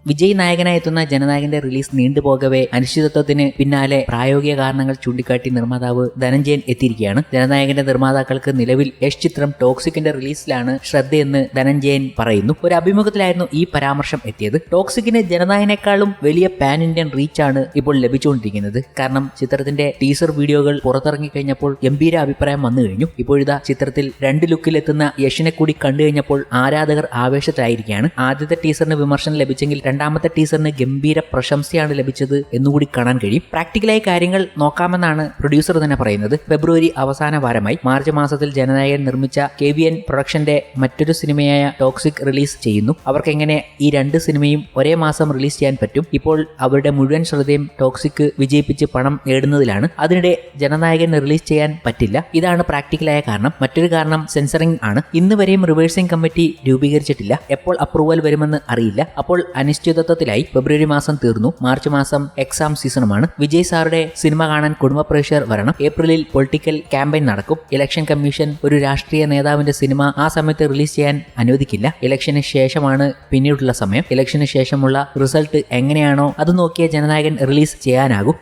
വിജയ് നായകനായി എത്തുന്ന ജനനായകന്റെ റിലീസ് നീണ്ടുപോകവേ അനിശ്ചിതത്വത്തിന് പിന്നാലെ പ്രായോഗിക കാരണങ്ങൾ ചൂണ്ടിക്കാട്ടി നിർമ്മാതാവ് ധനഞ്ജയൻ എത്തിയിരിക്കുകയാണ്. ജനനായകന്റെ നിർമ്മാതാക്കൾക്ക് നിലവിൽ യശ് ചിത്രം ടോക്സിക്കിന്റെ റിലീസിലാണ് ശ്രദ്ധയെന്ന് ധനഞ്ജയൻ പറയുന്നു. ഒരു അഭിമുഖത്തിലായിരുന്നു ഈ പരാമർശം എത്തിയത്. ടോക്സിക്കിന് ജനനായകനേക്കാളും വലിയ പാൻ ഇന്ത്യൻ റീച്ചാണ് ഇപ്പോൾ ലഭിച്ചുകൊണ്ടിരിക്കുന്നത്. കാരണം ചിത്രത്തിന്റെ ടീസർ വീഡിയോകൾ പുറത്തിറങ്ങിക്കഴിഞ്ഞപ്പോൾ ഗംഭീര അഭിപ്രായം വന്നു കഴിഞ്ഞു. ഇപ്പോഴിതാ ചിത്രത്തിൽ 2 ലുക്കിലെത്തുന്ന യഷിനെ കൂടി കണ്ടു കഴിഞ്ഞപ്പോൾ ആരാധകർ ആവേശത്തിലായിരിക്കുകയാണ്. ആദ്യത്തെ ടീസറിന് വിമർശനം ലഭിച്ചെങ്കിൽ രണ്ടാമത്തെ ടീസറിന് ഗംഭീര പ്രശംസയാണ് ലഭിച്ചത് എന്നുകൂടി കാണാൻ കഴിയും. പ്രാക്ടിക്കലായി കാര്യങ്ങൾ നോക്കാമെന്നാണ് പ്രൊഡ്യൂസർ തന്നെ പറയുന്നത്. ഫെബ്രുവരി അവസാന വാരമായി മാർച്ച് മാസത്തിൽ ജനനായകൻ നിർമ്മിച്ച KVN പ്രൊഡക്ഷന്റെ മറ്റൊരു സിനിമയായ ടോക്സിക് റിലീസ് ചെയ്യുന്നു. അവർക്ക് എങ്ങനെ ഈ 2 സിനിമയും ഒരേ മാസം റിലീസ് ചെയ്യാൻ പറ്റും? ഇപ്പോൾ അവരുടെ മുഴുവൻ ശ്രദ്ധയും ടോക്സിക് വിജയിപ്പിച്ച് പണം നേടുന്നതിലാണ്. അതിനിടെ ജനനായകൻ റിലീസ് ചെയ്യാൻ പറ്റില്ല. ഇതാണ് പ്രാക്ടിക്കലായ കാരണം. മറ്റൊരു കാരണം സെൻസറിംഗ് ആണ്. ഇന്ന് വരെയും റിവേഴ്സിംഗ് കമ്മിറ്റി രൂപീകരിച്ചിട്ടില്ല. എപ്പോൾ അപ്രൂവൽ വരുമെന്ന് അറിയില്ല. അപ്പോൾ അനിശ്ചിതത്വത്തിലായി. ഫെബ്രുവരി മാസം തീർന്നു. മാർച്ച് മാസം എക്സാം സീസണുമാണ്. വിജയ് സാറുടെ സിനിമ കാണാൻ കുടുംബ പ്രേക്ഷകർ വരണം. ഏപ്രിലിൽ പൊളിറ്റിക്കൽ ക്യാമ്പയിൻ നടക്കും. ഇലക്ഷൻ കമ്മീഷൻ ഒരു രാഷ്ട്രീയ നേതാവിന്റെ സിനിമ ആ സമയത്ത് റിലീസ് ചെയ്യാൻ അനുവദിക്കില്ല. ഇലക്ഷന് ശേഷമാണ് പിന്നീടുള്ള സമയം. ഇലക്ഷന് ശേഷമുള്ള റിസൾട്ട് എങ്ങനെയാണോ അത് നോക്കിയ ജനനായകൻ റിലീസ് ചെയ്യാനാകും.